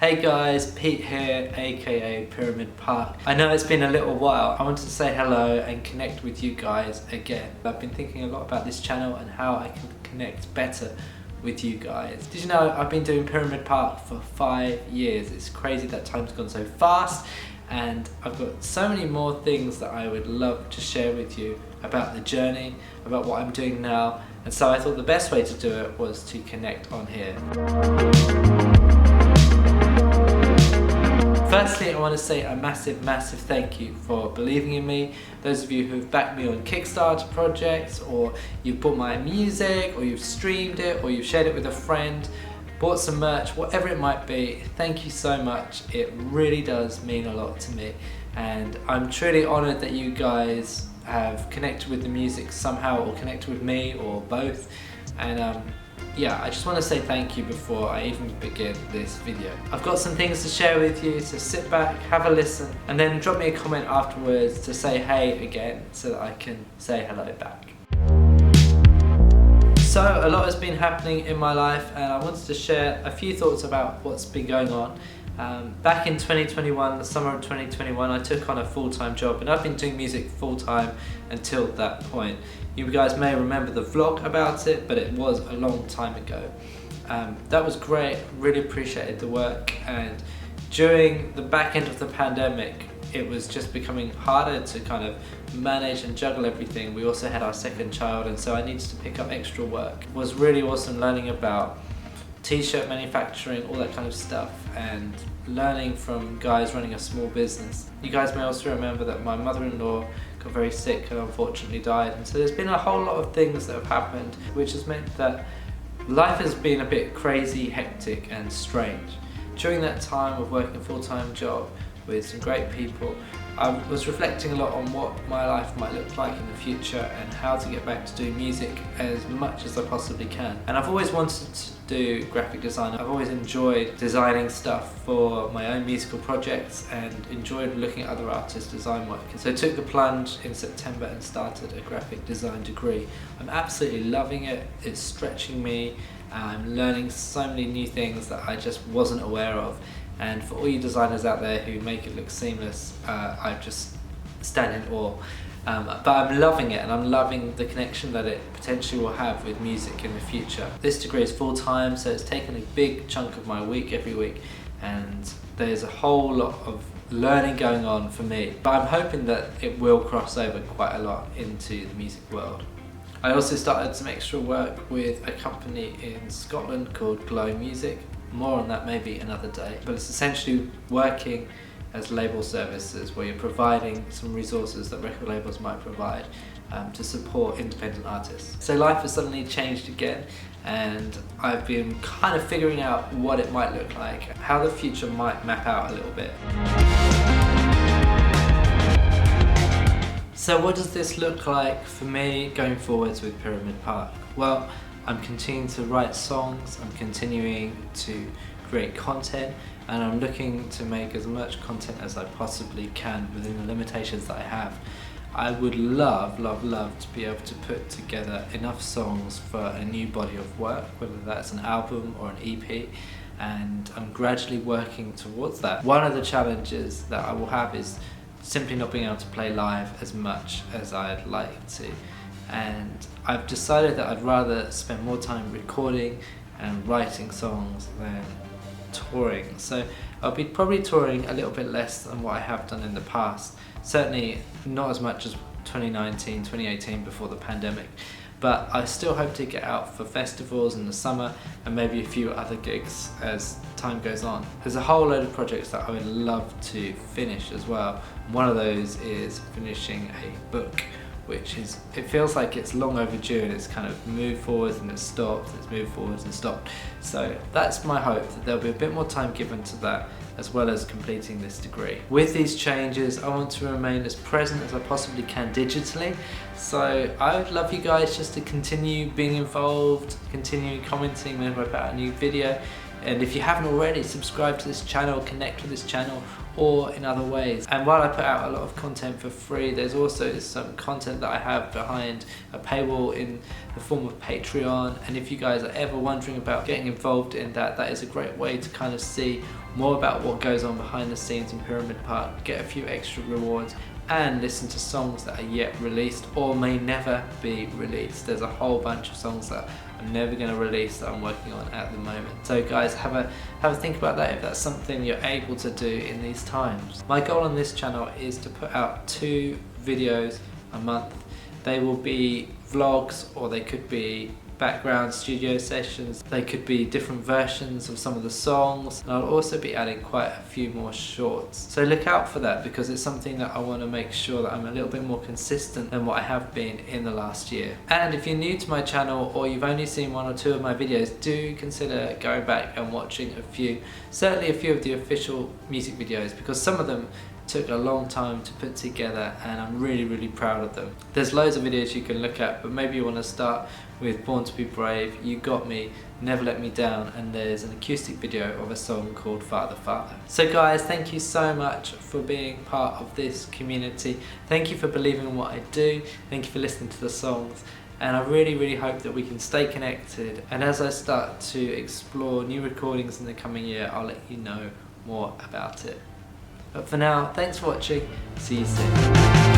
Hey guys, Pete here, aka Pyramid Park. I know it's been a little while. I wanted to say hello and connect with you guys again. I've been thinking a lot about this channel and how I can connect better with you guys. Did you know I've been doing Pyramid Park for 5 years? It's crazy that time's gone so fast, and I've got so many more things that I would love to share with you about the journey, about what I'm doing now, and so I thought the best way to do it was to connect on here. Firstly, I want to say a massive thank you for believing in me. Those of you who've backed me on Kickstarter projects, or you've bought my music, or you've streamed it, or you've shared it with a friend, bought some merch, whatever it might be, thank you so much. It really does mean a lot to me, and I'm truly honoured that you guys have connected with the music somehow, or connected with me, or both. And yeah, I just want to say thank you before I even begin this video. I've got some things to share with you, so sit back, have a listen, and then drop me a comment afterwards to say hey again so that I can say hello back. So a lot has been happening in my life, and I wanted to share a few thoughts about what's been going on. Back in 2021, the summer of 2021, I took on a full-time job, and I've been doing music full-time until that point. You guys may remember the vlog about it, but it was a long time ago. That was great, really appreciated the work, and during the back end of the pandemic, it was just becoming harder to kind of manage and juggle everything. We also had our second child, and so I needed to pick up extra work. It was really awesome learning about t-shirt manufacturing, all that kind of stuff, and learning from guys running a small business. You guys may also remember that my mother-in-law got very sick and unfortunately died, and so there's been a whole lot of things that have happened, which has meant that life has been a bit crazy, hectic and strange. During that time of working a full-time job with some great people, I was reflecting a lot on what my life might look like in the future and how to get back to doing music as much as I possibly can. And I've always wanted to do graphic design. I've always enjoyed designing stuff for my own musical projects and enjoyed looking at other artists' design work. And so I took the plunge in September and started a graphic design degree. I'm absolutely loving it. It's stretching me. I'm learning so many new things that I just wasn't aware of. And for all you designers out there who make it look seamless, I just stand in awe. But I'm loving it, and I'm loving the connection that it potentially will have with music in the future. This degree is full-time, so it's taken a big chunk of my week every week, and there's a whole lot of learning going on for me. But I'm hoping that it will cross over quite a lot into the music world. I also started some extra work with a company in Scotland called Glow Music. More on that maybe another day, but it's essentially working as label services, where you're providing some resources that record labels might provide to support independent artists. So life has suddenly changed again, and I've been kind of figuring out what it might look like, how the future might map out a little bit. So what does this look like for me going forwards with Pyramid Park? Well, I'm continuing to write songs, I'm continuing to create content, and I'm looking to make as much content as I possibly can within the limitations that I have. I would love to be able to put together enough songs for a new body of work, whether that's an album or an EP, and I'm gradually working towards that. One of the challenges that I will have is simply not being able to play live as much as I'd like to. And I've decided that I'd rather spend more time recording and writing songs than touring. So I'll be probably touring a little bit less than what I have done in the past. Certainly not as much as 2019, 2018 before the pandemic. But I still hope to get out for festivals in the summer and maybe a few other gigs as time goes on. There's a whole load of projects that I would love to finish as well. One of those is finishing a book, which is, it feels like it's long overdue, and it's kind of moved forwards and it's stopped, it's moved forwards and stopped. So that's my hope, that there'll be a bit more time given to that, as well as completing this degree. With these changes, I want to remain as present as I possibly can digitally. So I would love you guys just to continue being involved, continue commenting whenever I put out a new video. And if you haven't already, subscribe to this channel, connect with this channel, or in other ways. And while I put out a lot of content for free, there's also some content that I have behind a paywall in the form of Patreon. And if you guys are ever wondering about getting involved in that, that is a great way to kind of see more about what goes on behind the scenes in Pyramid Park, get a few extra rewards, and listen to songs that are yet released or may never be released. There's a whole bunch of songs that I'm never going to release that I'm working on at the moment. So guys, have a think about that if that's something you're able to do in these times. My goal on this channel is to put out 2 videos a month. They will be vlogs, or they could be background studio sessions, they could be different versions of some of the songs, and I'll also be adding quite a few more shorts. So look out for that, because it's something that I want to make sure that I'm a little bit more consistent than what I have been in the last year. And if you're new to my channel, or you've only seen 1 or 2 of my videos, do consider going back and watching a few, certainly a few of the official music videos, because some of them took a long time to put together and I'm really proud of them. There's loads of videos you can look at, but maybe you want to start with Born to Be Brave, You Got Me, Never Let Me Down, and there's an acoustic video of a song called Father Father. So guys, thank you so much for being part of this community. Thank you for believing in what I do. Thank you for listening to the songs. And I really hope that we can stay connected, and as I start to explore new recordings in the coming year, I'll let you know more about it. But for now, thanks for watching, see you soon.